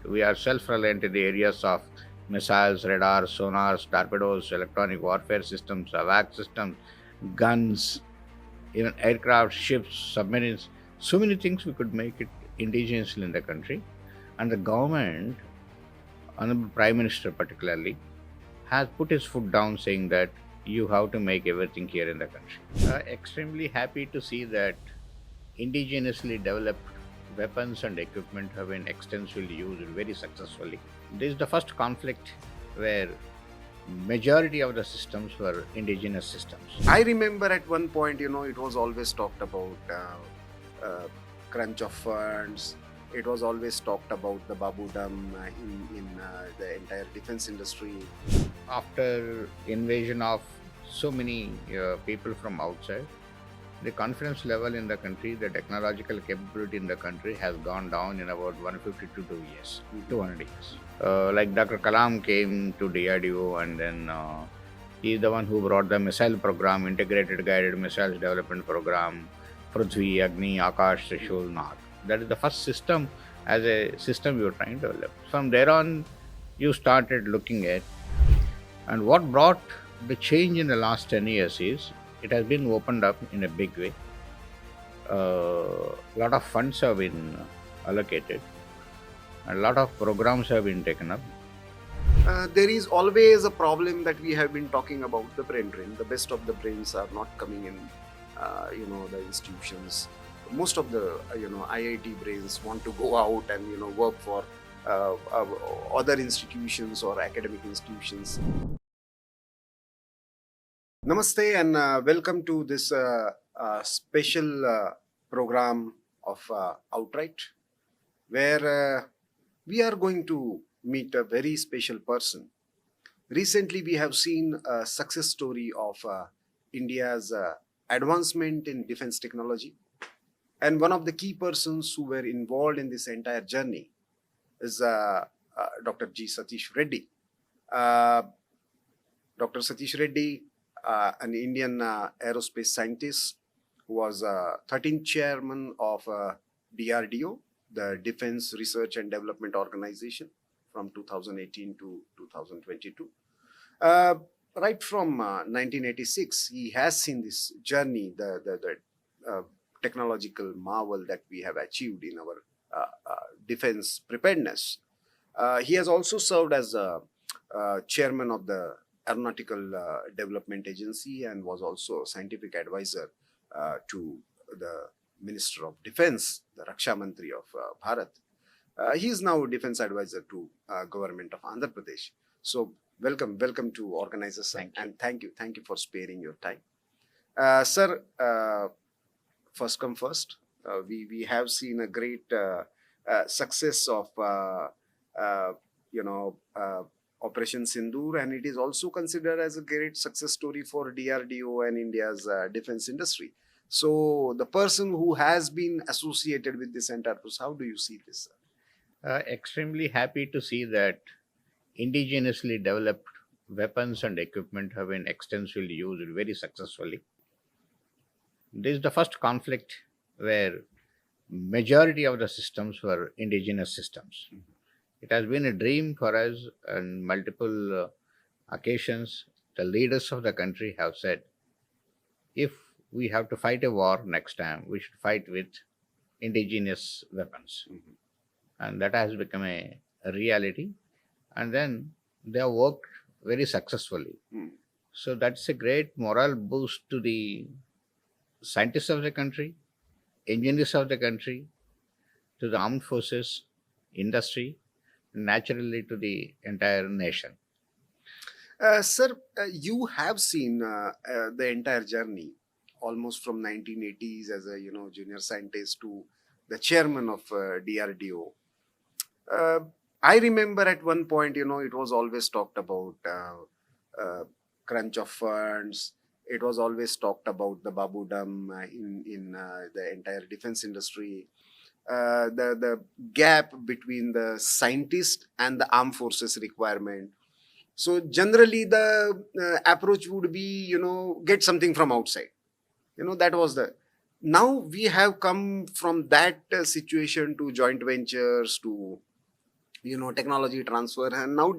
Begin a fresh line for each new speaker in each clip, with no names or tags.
we are self-reliant in the areas of missiles, radars, sonars, torpedoes, electronic warfare systems, AVAC systems, guns, even aircraft, ships, submarines. So many things we could make it indigenously in the country. And the government, Honorable Prime Minister particularly, has put his foot down saying that you have to make everything here in the country. Extremely happy to see that indigenously developed weapons and equipment have been extensively used very successfully. This is the first conflict where majority of the systems were indigenous systems.
I remember at one point, it was always talked about crunch of funds. It was always talked about the babudam in the entire defense industry.
After invasion of so many people from outside, the confidence level in the country, the technological capability in the country has gone down in about 150 to 2 years, 200 years. Like Dr. Kalam came to DRDO, and then he is the one who brought the missile program, integrated guided missiles development program, Prithvi, Agni, Akash, Trishul, Nag. That is the first system as a system you were trying to develop. From there on, you started looking at, and what brought the change in the last 10 years is it has been opened up in a big way. A lot of funds have been allocated, and a lot of programs have been taken up.
There is always a problem that we have been talking about, the brain drain. The best of the brains are not coming in, the institutions. Most of the, IIT brains want to go out and, work for other institutions or academic institutions. Namaste and welcome to this special program of Outright, where we are going to meet a very special person. Recently, we have seen a success story of India's advancement in defense technology. And one of the key persons who were involved in this entire journey is Dr. G. Satheesh Reddy. Dr. Satheesh Reddy, an Indian aerospace scientist, who was 13th chairman of DRDO, the Defense Research and Development Organization, from 2018 to 2022. Right from 1986, he has seen this journey, the technological marvel that we have achieved in our defense preparedness. He has also served as chairman of the Aeronautical Development Agency and was also scientific advisor to the Minister of Defense, the Raksha Mantri of Bharat. He is now Defense Advisor to Government of Andhra Pradesh. So welcome to Organizers, and thank you for sparing your time. Sir, first come first, we have seen a great success of Operation Sindoor, and it is also considered as a great success story for DRDO and India's defense industry. So the person who has been associated with this entire process, how do you see this?
Extremely happy to see that indigenously developed weapons and equipment have been extensively used very successfully. This is the first conflict where majority of the systems were indigenous systems. It has been a dream for us on multiple occasions. The leaders of the country have said, if we have to fight a war next time, we should fight with indigenous weapons. And that has become a reality. And then they have worked very successfully. So that's a great moral boost to the scientists of the country, engineers of the country, to the armed forces, industry, naturally to the entire nation.
Sir, you have seen the entire journey, almost from 1980s as a junior scientist to the chairman of DRDO. I remember at one point, it was always talked about crunch of funds. It was always talked about the babudam in the entire defense industry. The gap between the scientist and the armed forces requirement. So generally the approach would be, get something from outside. That was the... Now we have come from that situation to joint ventures, to technology transfer, and now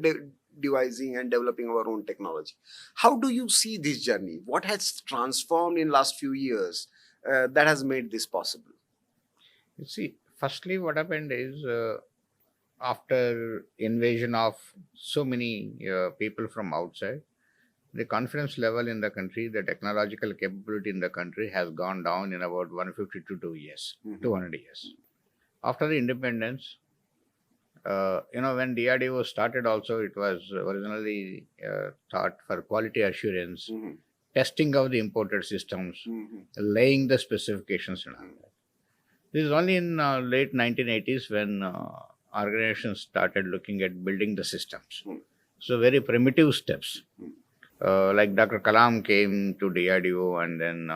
devising and developing our own technology. How do you see this journey? What has transformed in last few years that has made this possible?
You see, firstly, what happened is after invasion of so many people from outside, the confidence level in the country, the technological capability in the country has gone down in about 150 to 2 years, 200 years. After the independence, when DRDO started also, it was originally thought for quality assurance, testing of the imported systems, laying the specifications and all that. This is only in late 1980s when organizations started looking at building the systems. So very primitive steps. Like Dr. Kalam came to DRDO, and then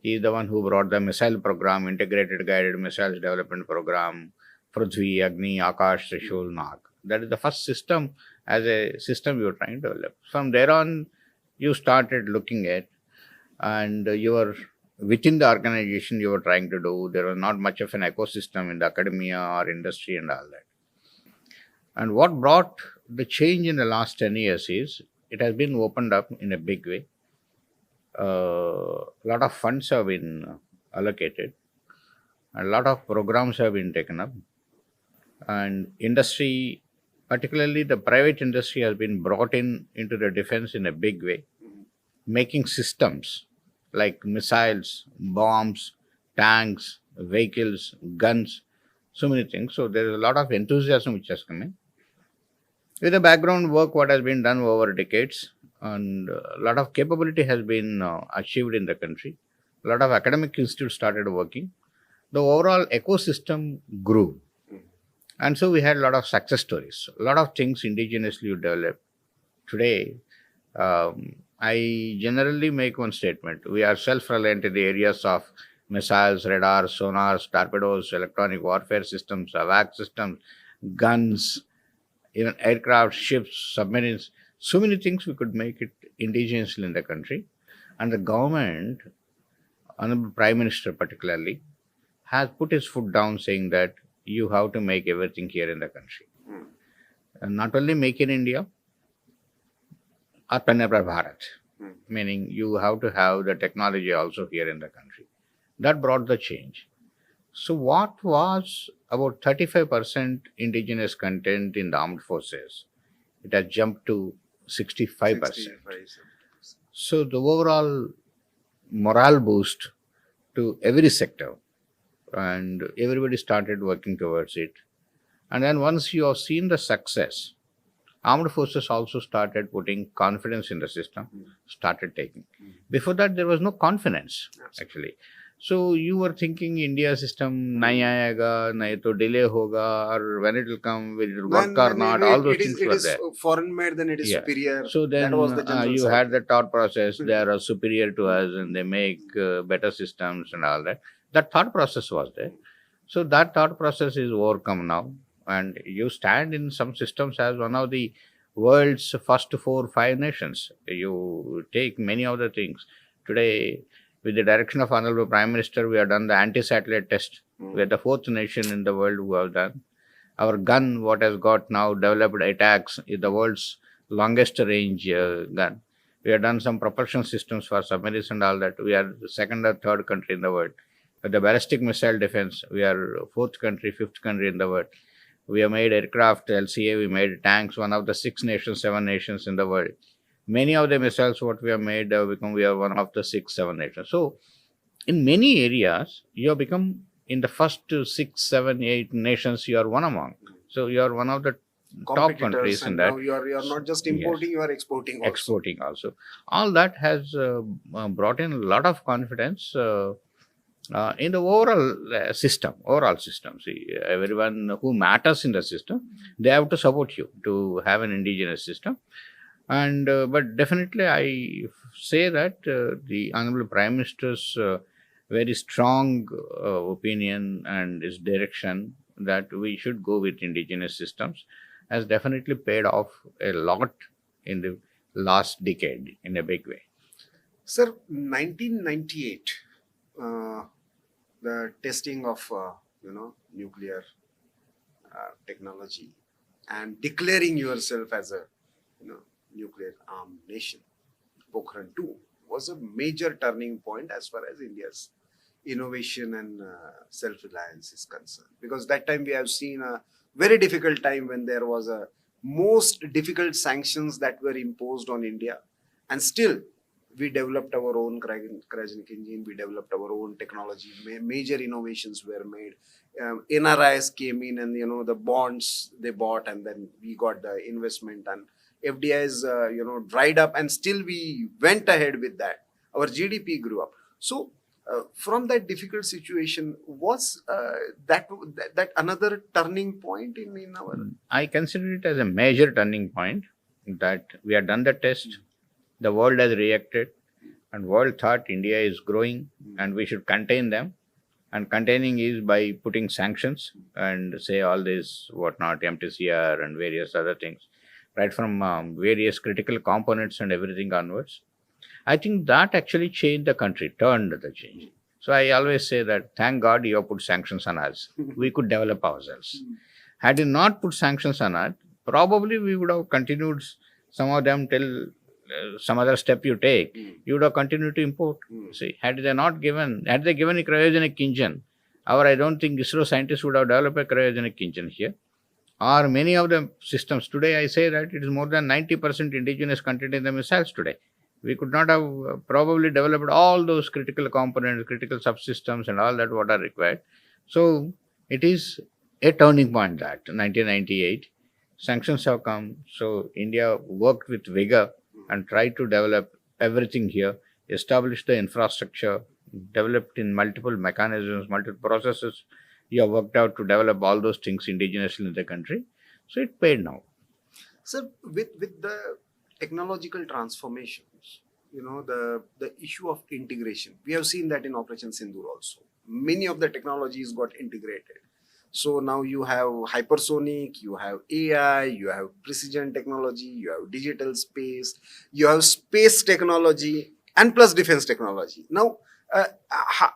he's the one who brought the missile program, integrated guided missiles development program, Prithvi, Agni, Akash, Trishul, Nag. That is the first system as a system you were trying to develop. From there on, you started looking at, and you were within the organization you were trying to do. There was not much of an ecosystem in the academia or industry and all that. And what brought the change in the last 10 years is it has been opened up in a big way. A lot of funds have been allocated, a lot of programs have been taken up, and industry, particularly the private industry, has been brought into the defense in a big way, making systems like missiles, bombs, tanks, vehicles, guns, so many things. So there is a lot of enthusiasm which has come in. With the background work, what has been done over decades, and a lot of capability has been achieved in the country. A lot of academic institutes started working. The overall ecosystem grew. And so we had a lot of success stories, a lot of things indigenously developed. Today, I generally make one statement. We are self-reliant in the areas of missiles, radars, sonars, torpedoes, electronic warfare systems, AVAC systems, guns, even aircraft, ships, submarines. So many things we could make it indigenously in the country. And the government, Honorable Prime Minister particularly, has put his foot down saying that you have to make everything here in the country. And not only make in India, Atmanirbhar Bharat, meaning you have to have the technology also here in the country. That brought the change. So what was about 35% indigenous content in the armed forces, it has jumped to 65%. So the overall morale boost to every sector, and everybody started working towards it. And then once you have seen the success, armed forces also started putting confidence in the system, started taking. Before that, there was no confidence, actually. So you were thinking India system, nahi aayega, nahi to delay hoga, or when it will come, will it work or not, all those things were there.
It is foreign made, then it is superior.
So then
that was the
you had the thought process, they are superior to us and they make better systems and all that. That thought process was there. So that thought process is overcome now. And you stand in some systems as one of the world's first 4 or 5 nations. You take many of the things. Today, with the direction of Honorable Prime Minister, we have done the anti-satellite test. We are the 4th nation in the world who have done. Our gun, what has got now developed attacks, is the world's longest range gun. We have done some propulsion systems for submarines and all that. We are the 2nd or 3rd country in the world. With the ballistic missile defense, we are 4th country, 5th country in the world. We have made aircraft, LCA, we made tanks, one of the 6 nations, 7 nations in the world. Many of the missiles what we have made we are one of the 6, 7 nations. So, in many areas, you have become in the first 6, 7, 8 nations, you are one among. So, you are one of the top countries in that.
Now you are not just importing, you are exporting also.
Exporting also. All that has brought in a lot of confidence in the overall system. See, everyone who matters in the system, they have to support you to have an indigenous system. And but definitely I say that the Honorable Prime Minister's very strong opinion and his direction that we should go with indigenous systems has definitely paid off a lot in the last decade in a big way.
Sir, 1998, the testing of nuclear technology and declaring yourself as a nuclear armed nation. Pokhran 2 was a major turning point as far as India's innovation and self-reliance is concerned. Because that time we have seen a very difficult time when there was a most difficult sanctions that were imposed on India, and still we developed our own cryogenic engine, we developed our own technology, major innovations were made. NRIs came in, and the bonds they bought, and then we got the investment, and FDIs dried up, and still we went ahead with that. Our GDP grew up. So from that difficult situation, was that another turning point in our?
I consider it as a major turning point that we have done the test. The world has reacted, and world thought India is growing and we should contain them. And containing is by putting sanctions and say all this whatnot, MTCR and various other things, right from various critical components and everything onwards. I think that actually changed the country, turned the change. So I always say that thank God you have put sanctions on us. We could develop ourselves. Had you not put sanctions on us, probably we would have continued some of them till some other step you take, you would have continued to import. See, had they given a cryogenic engine, I don't think ISRO scientists would have developed a cryogenic engine here. Or many of the systems today, I say that it is more than 90% indigenous content in the missiles today. We could not have probably developed all those critical components, critical subsystems and all that what are required. So it is a turning point that 1998 sanctions have come. So India worked with vigor and tried to develop everything here, established the infrastructure, developed in multiple mechanisms, multiple processes. You have worked out to develop all those things indigenously in the country. So it paid now.
Sir, with the technological transformations, the issue of integration, we have seen that in Operation Sindoor also. Many of the technologies got integrated. So now you have hypersonic, you have AI, you have precision technology, you have digital space, you have space technology, and plus defense technology. Now,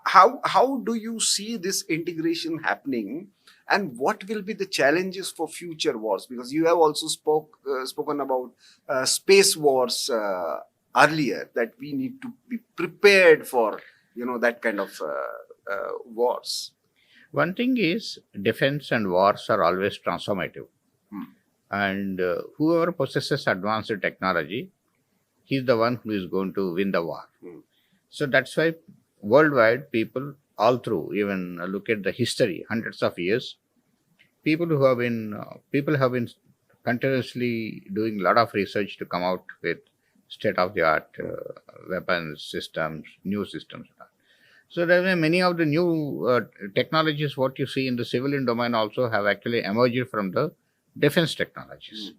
how do you see this integration happening, and what will be the challenges for future wars? Because you have also spoken about space wars earlier, that we need to be prepared for that kind of wars.
One thing is, defense and wars are always transformative. And whoever possesses advanced technology, he's the one who is going to win the war. So that's why worldwide people all through, even look at the history, hundreds of years, people have been continuously doing a lot of research to come out with state-of-the-art weapons systems, new systems. So there are many of the new technologies what you see in the civilian domain also have actually emerged from the defense technologies.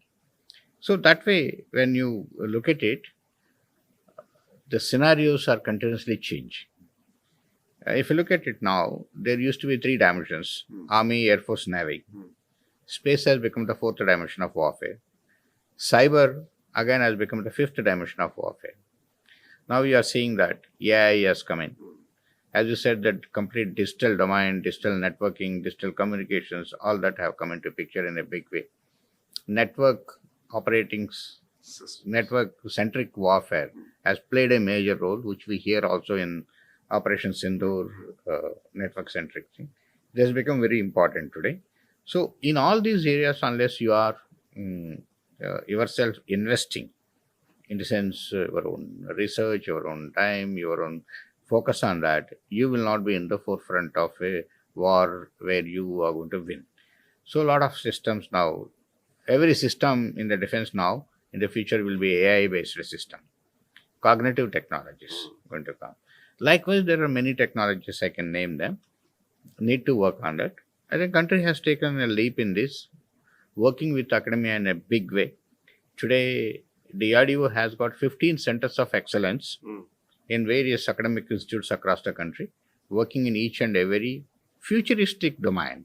So that way, when you look at it, the scenarios are continuously changing. If you look at it now, there used to be 3 dimensions: Army, Air Force, Navy. Space has become the 4th dimension of warfare. Cyber again has become the 5th dimension of warfare. Now we are seeing that AI has come in. As you said, that complete digital domain, digital networking, digital communications, all that have come into picture in a big way. Network-centric warfare has played a major role, which we hear also in Operation Sindoor, network-centric thing. This has become very important today. So in all these areas, unless you are yourself investing, in the sense your own research, your own time, your own focus on that, you will not be in the forefront of a war where you are going to win. So a lot of systems now, every system in the defense now, in the future will be AI-based system. Cognitive technologies going to come. Likewise, there are many technologies, I can name them, need to work on that. I think country has taken a leap in this, working with academia in a big way. Today, DRDO has got 15 centers of excellence in various academic institutes across the country, working in each and every futuristic domain.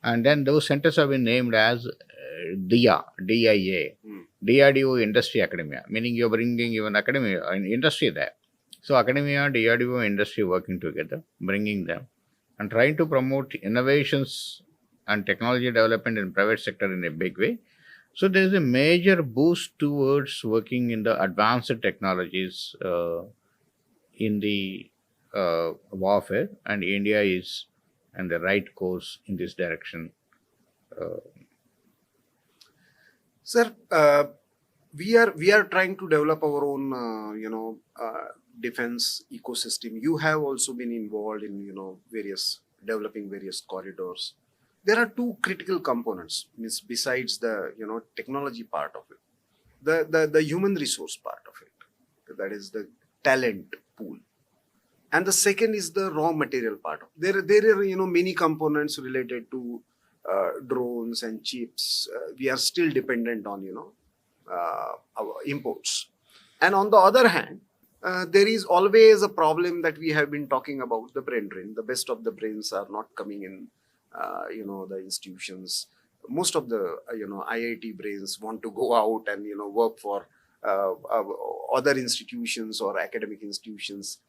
And then those centers have been named as DIA, DRDO Industry Academia, meaning you're bringing even academia and industry there. So academia, DRDO, industry working together, bringing them and trying to promote innovations and technology development in private sector in a big way. So there is a major boost towards working in the advanced technologies in the warfare, and India is on the right course in this direction.
Sir, we are trying to develop our own, defense ecosystem. You have also been involved in, various developing various corridors. There are two critical components, means besides the, technology part of it, the human resource part of it, that is the talent pool, and the second is the raw material part. There are many components related to drones and chips. We are still dependent on our imports. And on the other hand, there is always a problem that we have been talking about, the brain drain. The best of the brains are not coming in the institutions. Most of the IIT brains want to go out and work for other institutions or academic institutions.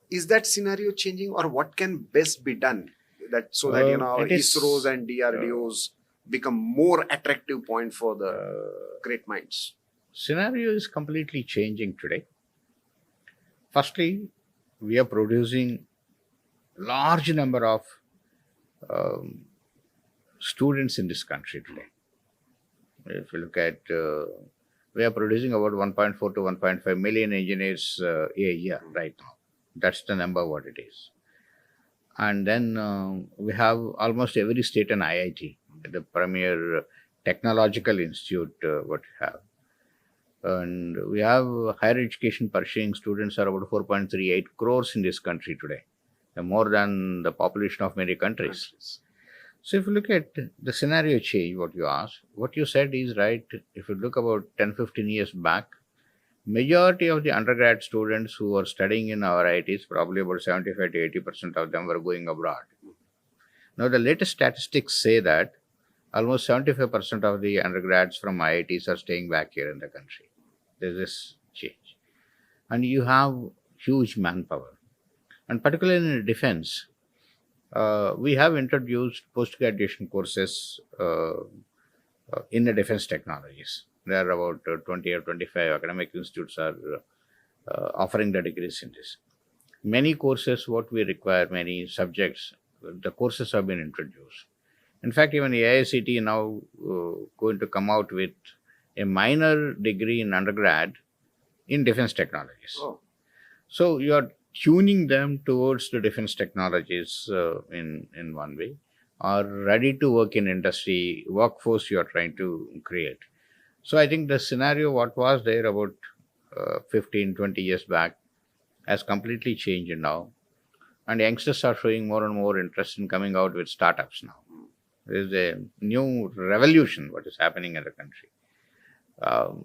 Is that scenario changing, or what can best be done that so that ISROs and DRDOs become more attractive point for the great minds?
Scenario is completely changing today. Firstly, we are producing large number of students in this country today. If you look at, we are producing about 1.4 to 1.5 million engineers a year right now. That's the number what it is. And then we have almost every state an IIT, the premier technological institute what we have. And we have higher education pursuing students are about 4.38 crores in this country today, more than the population of many countries. So if you look at the scenario change, what you asked, what you said is right. If you look about 10-15 years back, majority of the undergrad students who were studying in our IITs, probably about 75 to 80% of them were going abroad. Now the latest statistics say that almost 75% of the undergrads from IITs are staying back here in the country. There's this change. And you have huge manpower. And particularly in defense, we have introduced post-graduation courses in the defense technologies. There are about 20 or 25 academic institutes are offering the degrees in this. Many courses, what we require, many subjects, the courses have been introduced. In fact, even the AICT now going to come out with a minor degree in undergrad in defense technologies.
Oh.
So you are tuning them towards the defense technologies in one way, or ready to work in industry, workforce you are trying to create. So I think the scenario what was there about 15, 20 years back has completely changed now. And youngsters are showing more and more interest in coming out with startups now. There is a new revolution what is happening in the country.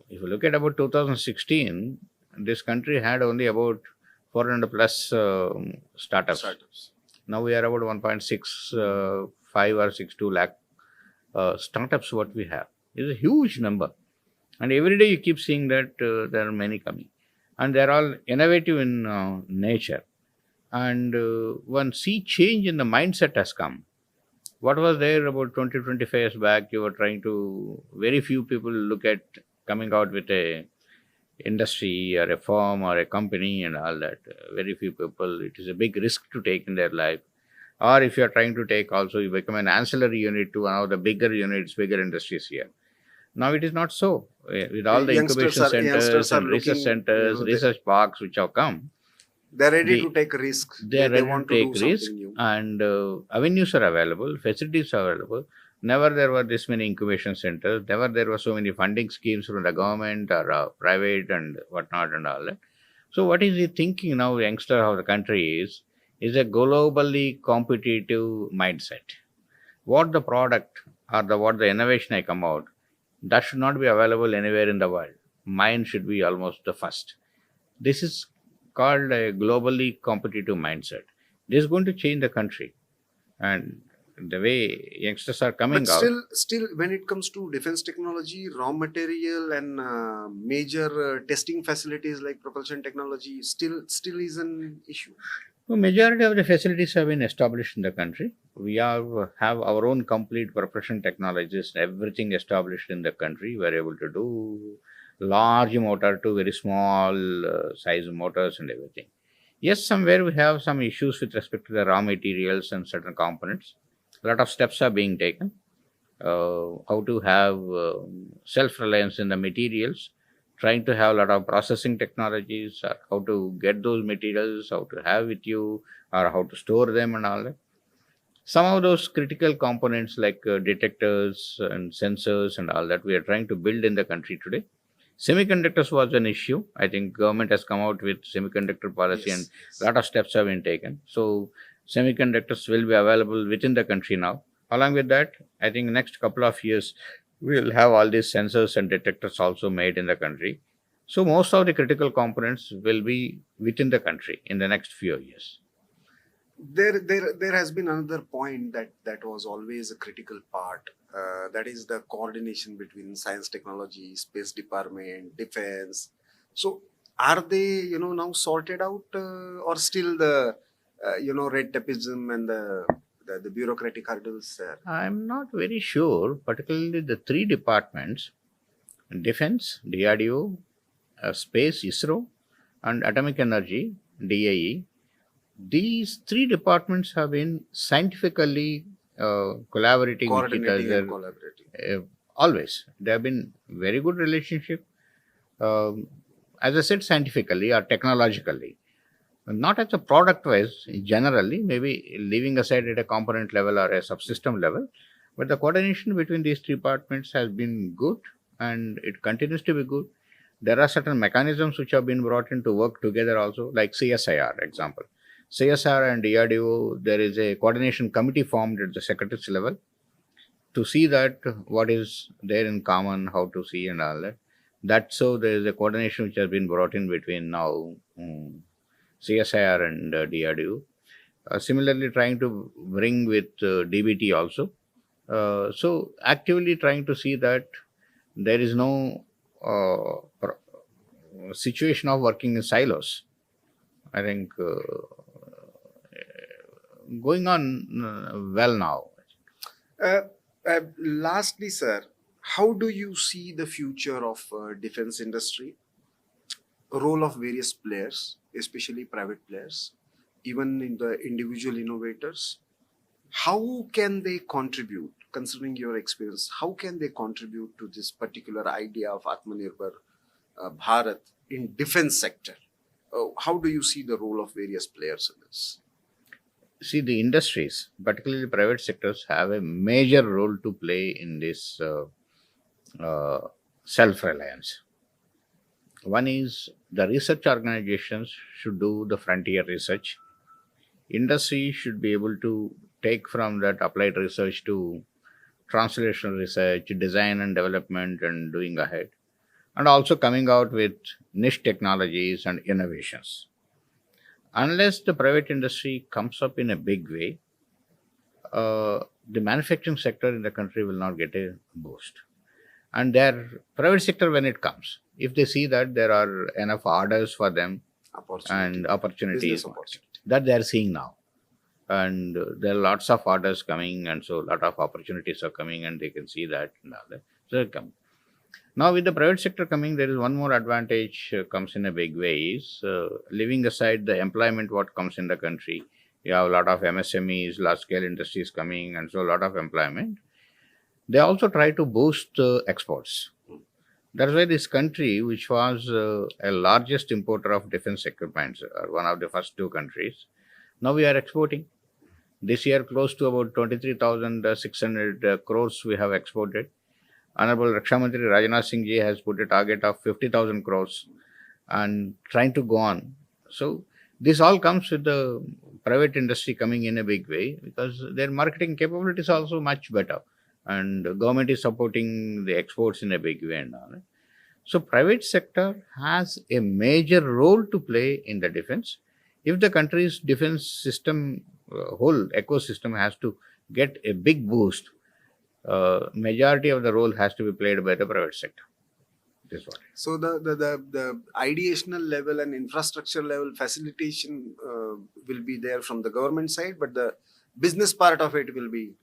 If you look at about 2016, this country had only about 400 plus startups. Now we are about 1.65 or 62 lakh startups what we have. It's a huge number. And every day you keep seeing that there are many coming. And they're all innovative in nature. And one sea change in the mindset has come. What was there about 20, 25 years back, you were trying to, very few people look at coming out with a industry or a firm or a company and all that. Very few people, it is a big risk to take in their life. Or if you are trying to take also, you become an ancillary unit to one of the bigger units, bigger industries here. Now it is not so. With all the incubation centers and research centers, research parks which have come,
they're ready to take risks.
They are ready to take risks, and avenues are available, facilities are available. Never there were this many incubation centers. Never there were so many funding schemes from the government or private and whatnot and all that. So what is the thinking now, youngster of the country is a globally competitive mindset. What the product or what the innovation I come out, that should not be available anywhere in the world. Mine should be almost the first. This is called a globally competitive mindset. This is going to change the country. And the way youngsters are coming out.
Still, when it comes to defense technology, raw material and major testing facilities like propulsion technology still is an issue.
The majority of the facilities have been established in the country. We have our own complete propulsion technologies, everything established in the country. We are able to do large motor to very small size motors and everything. Yes, somewhere we have some issues with respect to the raw materials and certain components. A lot of steps are being taken. How to have self-reliance in the materials, trying to have a lot of processing technologies, or how to get those materials, how to have with you, or how to store them and all that. Some of those critical components like detectors and sensors and all that we are trying to build in the country today. Semiconductors was an issue. I think government has come out with semiconductor policy and
Yes,
a
yes.
lot of steps have been taken. So semiconductors will be available within the country now. Along with that, I think next couple of years we will have all these sensors and detectors also made in the country. So most of the critical components will be within the country in the next few years.
There has been another point that was always a critical part. That is the coordination between science, technology, space department, defense. So, are they now sorted out, or still the red tapeism and the bureaucratic hurdles there?
I'm not very sure, particularly the three departments: defense, DRDO, space, ISRO, and atomic energy, DAE. These three departments have been scientifically collaborating with each
Coordinating and
other
collaborating.
always. They have been very good relationship. Um, as I said, scientifically or technologically, not as a product wise. Generally, maybe leaving aside at a component level or a subsystem level, but the coordination between these three departments has been good, and it continues to be good. There are certain mechanisms which have been brought in to work together also, like CSIR example. CSR and DRDO, there is a coordination committee formed at the secretaries level to see that what is there in common, how to see and all that. That's so there is a coordination which has been brought in between now CSIR and DRDO. Similarly, trying to bring with DBT also. So actively trying to see that there is no situation of working in silos. I think going on well now.
Uh, Lastly, sir, how do you see the future of defense industry? Role of various players, especially private players, even in the individual innovators. How can they contribute, considering your experience? How can they contribute to this particular idea of Atmanirbhar Bharat in defense sector? How do you see the role of various players in this?
See, the industries, particularly private sectors, have a major role to play in this self-reliance. One is the research organizations should do the frontier research. Industry should be able to take from that applied research to translational research, design and development, and doing ahead, and also coming out with niche technologies and innovations. Unless the private industry comes up in a big way, the manufacturing sector in the country will not get a boost. And their private sector, when it comes, if they see that there are enough orders for them and
Opportunity,
opportunities
business opportunity.
that they are seeing now, and there are lots of orders coming, and so a lot of opportunities are coming, and they can see that and all that. So they come. Now, with the private sector coming, there is one more advantage comes in a big way is leaving aside the employment what comes in the country. You have a lot of MSMEs, large scale industries coming, and so a lot of employment. They also try to boost exports. That's why this country, which was a largest importer of defense equipment, one of the first two countries, now we are exporting. This year, close to about 23,600 crores we have exported. Honorable Raksha Mantri Rajnath Singh ji has put a target of 50,000 crores and trying to go on. So this all comes with the private industry coming in a big way because their marketing capabilities are also much better, and the government is supporting the exports in a big way and all. So private sector has a major role to play in the defense. If the country's defense system, whole ecosystem has to get a big boost, majority of the role has to be played by the private sector. This is what.
So the ideational level and infrastructure level facilitation will be there from the government side, but the business part of it will be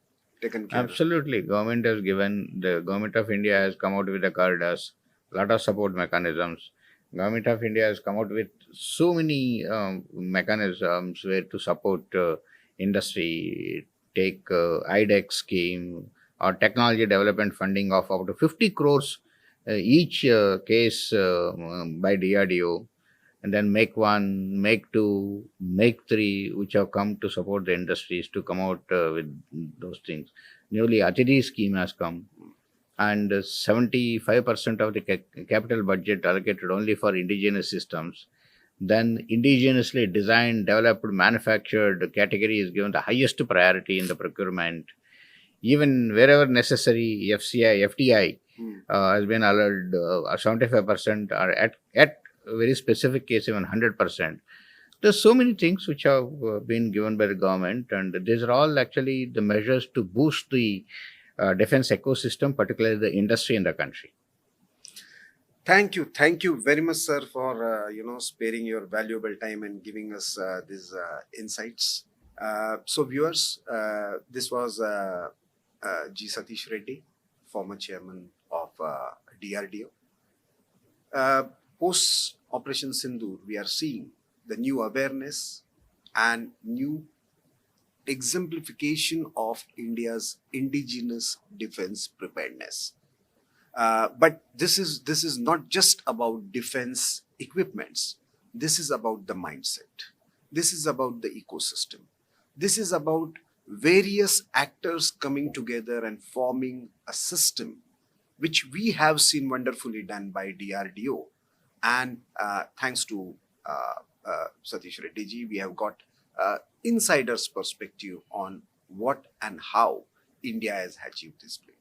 taken care of.
Absolutely. The government of India has come out with the corridors, lot of support mechanisms. Government of India has come out with so many mechanisms where to support industry. Take IDEX scheme or technology development funding of up to 50 crores each case by DRDO, and then make one, make two, make three, which have come to support the industries to come out with those things. Newly, Atidi scheme has come, and 75% of the capital budget allocated only for indigenous systems. Then, indigenously designed, developed, manufactured category is given the highest priority in the procurement. Even wherever necessary, FTI has been allowed 75% or at very specific case even 100%. There's so many things which have been given by the government, and these are all actually the measures to boost the defense ecosystem, particularly the industry in the country.
Thank you very much, sir, for sparing your valuable time and giving us these insights. So, viewers, this was G. Satheesh Reddy, former chairman of DRDO. Post Operation Sindoor, we are seeing the new awareness and new exemplification of India's indigenous defense preparedness. But this is not just about defense equipments. This is about the mindset. This is about the ecosystem. This is about various actors coming together and forming a system, which we have seen wonderfully done by DRDO. And thanks to Satheesh Reddy ji, we have got insider's perspective on what and how India has achieved this plate.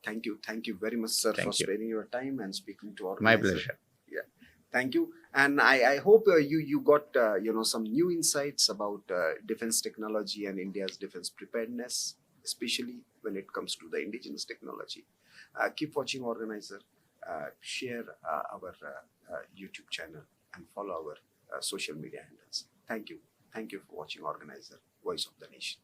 Thank you very much, sir, for sparing your time and speaking to our
My pleasure.
Yeah, thank you. And I hope you got some new insights about defense technology and India's defense preparedness, especially when it comes to the indigenous technology. Keep watching Organizer. Share our YouTube channel and follow our social media handles. Thank you for watching Organizer, Voice of the Nation.